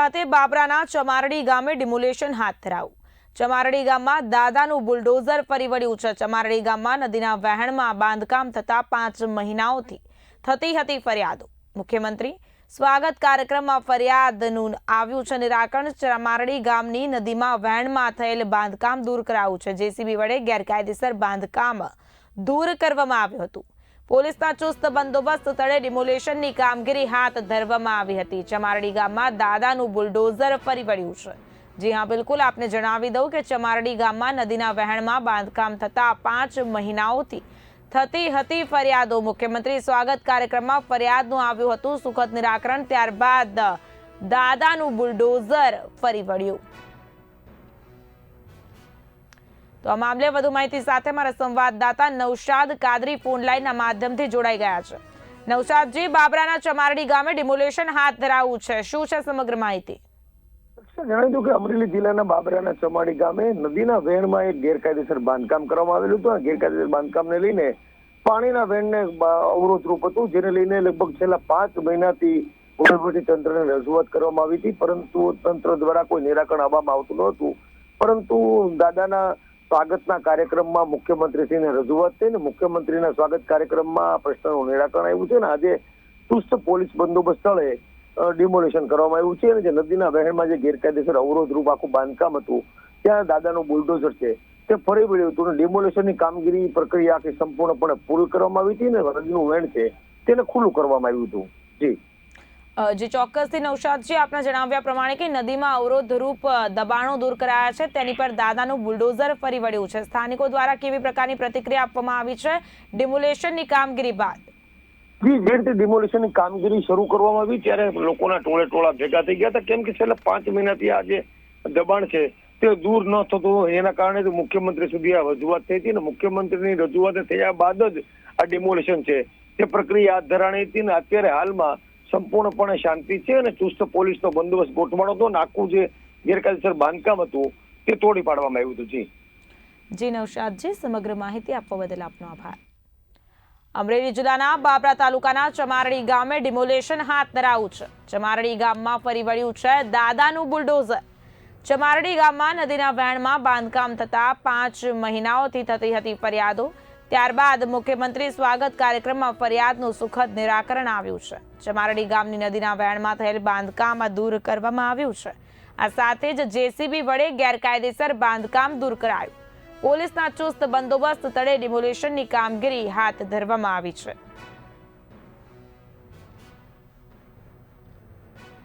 સાથે બાબરાના ચમારડી ગામે ડિમોલેશન હાથ ધરાયું। ચમારડી ગામમાં દાદાનું બુલડોઝર ફરી વળ્યું છે। ચમારડી ગામમાં નદીના વહેણમાં બાંધકામ થતા 5 મહિનાઓથી થતી હતી ફરિયાદો। મુખ્યમંત્રી સ્વાગત કાર્યક્રમમાં ફરિયાદનું આવ્યું છે નિરાકરણ। ચમારડી ગામની નદીમાં વહેણમાં થયેલ બાંધકામ દૂર કરાયું છે। જેસીબી વડે ગેરકાયદેસર બાંધકામ દૂર કરવામાં આવ્યું હતું। પોલીસના ચુસ્ત બંદોબસ્ત તળે ડિમોલેશનની કામગીરી હાથ ધરવામાં આવી હતી। ચમારડી ગામમાં દાદાનું બુલડોઝર ફરી વળ્યું છે। જી હા, બિલકુલ આપને જણાવી દઉં કે ચમારડી ગામમાં નદીના વહેણમાં બાંધકામ થતા 5 મહિનાઓથી થતી હતી ફરિયાદો। મુખ્યમંત્રી સ્વાગત કાર્યક્રમમાં ફરિયાદનું આવ્યું હતું સુખદ નિરાકરણ। ત્યારબાદ દાદાનું બુલડોઝર ફરી વળ્યું। તો આ મામલે વધુ માહિતી સાથે મારા સંવાદદાતા નૌશાદ કાદરી ફોન લાઈનના માધ્યમથી જોડાઈ ગયા છે। નૌશાદજી, બાબરાના ચમારડી ગામે ડિમોલેશન હાથ ધરાયું છે, શું છે સમગ્ર માહિતી? જણાવી દઉં કે અમરેલી જિલ્લાના બાબરાના ચમાડી ગામે નદીના વહેણમાં એક ગેરકાયદેસર બાંધકામ કરવામાં આવેલું હતું। આ ગેરકાયદેસર બાંધકામને લઈને પાણીના વહેણને અવરોધરૂપ હતું, જેને લઈને લગભગ છેલ્લા 5 મહિનાથી વહીવટી તંત્રને રજૂઆત કરવામાં આવી હતી, પરંતુ તંત્ર દ્વારા કોઈ નિરાકરણ આપવામાં આવતું ન હતું। પરંતુ દાદાના સ્વાગતના કાર્યક્રમમાં મુખ્યમંત્રીશ્રીને રજૂઆત થઈ ને મુખ્યમંત્રીના સ્વાગત કાર્યક્રમમાં આ પ્રશ્નનું નિરાકરણ આવ્યું છે ને આજે ચુસ્ત પોલીસ બંદોબસ્ત સ્થળે ડિમોલેશન કરવામાં આવ્યું છે અને જે નદીના વહેણમાં જે ગેરકાયદેસર અવરોધરૂપ આખું બાંધકામ હતું ત્યાં દાદાનું બુલડોઝર છે તે ફરી વળ્યું હતું અને ડિમોલેશનની કામગીરી પ્રક્રિયા આખી સંપૂર્ણપણે પૂરી કરવામાં આવી હતી ને નદીનું વહેણ છે તેને ખુલ્લું કરવામાં આવ્યું હતું। જે ચોક્કસથી નૌશાદજી, આપના જણાવ્યા પ્રમાણે કે નદીમાં અવરોધરૂપ દબાણો દૂર કરાયા છે તેની પર દાદાનું બુલડોઝર ફરી વળ્યું છે। સ્થાનિકો દ્વારા કેવી પ્રકારની પ્રતિક્રિયા આપવામાં આવી છે ડિમોલેશનની કામગીરી બાદ? જે રીતે ડિમોલેશનની કામગીરી શરૂ કરવામાં આવી ત્યારે લોકોના ટોળા ભેગા થઈ ગયા હતા, કેમ કે છેલ્લા 5 મહિનાથી આ જે દબાણ છે તે દૂર ન થતું એના કારણે મુખ્યમંત્રી સુધી આ રજૂઆત થઈ હતી અને મુખ્યમંત્રીની રજૂઆત થયા બાદ જ આ ડિમોલેશન છે તે પ્રક્રિયા હાથ ધરાણી હતી અને અત્યારે હાલમાં સંપૂર્ણપણે શાંતિ છે અને ચુસ્ત પોલીસનો બંદોબસ્ત ગોઠવાણો હતો અને આખું જે ગેરકાયદેસર બાંધકામ હતું તે તોડી પાડવામાં આવ્યું હતું। જી નૌશાદજી, સમગ્ર માહિતી આપવા બદલ આપનો આભાર। અમરેલી જિલ્લાના બાબરા તાલુકાના ચમારડી ગામે ડિમોલેશન હાથ ધરાયું છે। ચમારડી ગામમાં ફરી વળ્યું છે દાદાનું બુલડોઝર। ચમારડી ગામમાં નદીના વહેણમાં બાંધકામ થતા 5 મહિનાઓથી થતી હતી ફરિયાદો। ત્યારબાદ મુખ્યમંત્રી સ્વાગત કાર્યક્રમમાં ફરિયાદનું સુખદ નિરાકરણ આવ્યું છે। ચમારડી ગામની નદીના વહેણમાં થયેલ બાંધકામ દૂર કરવામાં આવ્યું છે। આ સાથે જ જેસીબી વડે ગેરકાયદેસર બાંધકામ દૂર કરાયું। પોલીસના ચુસ્ત બંદોબસ્ત તળે ડિમોલેશનની કામગીરી હાથ ધરવામાં આવી છે।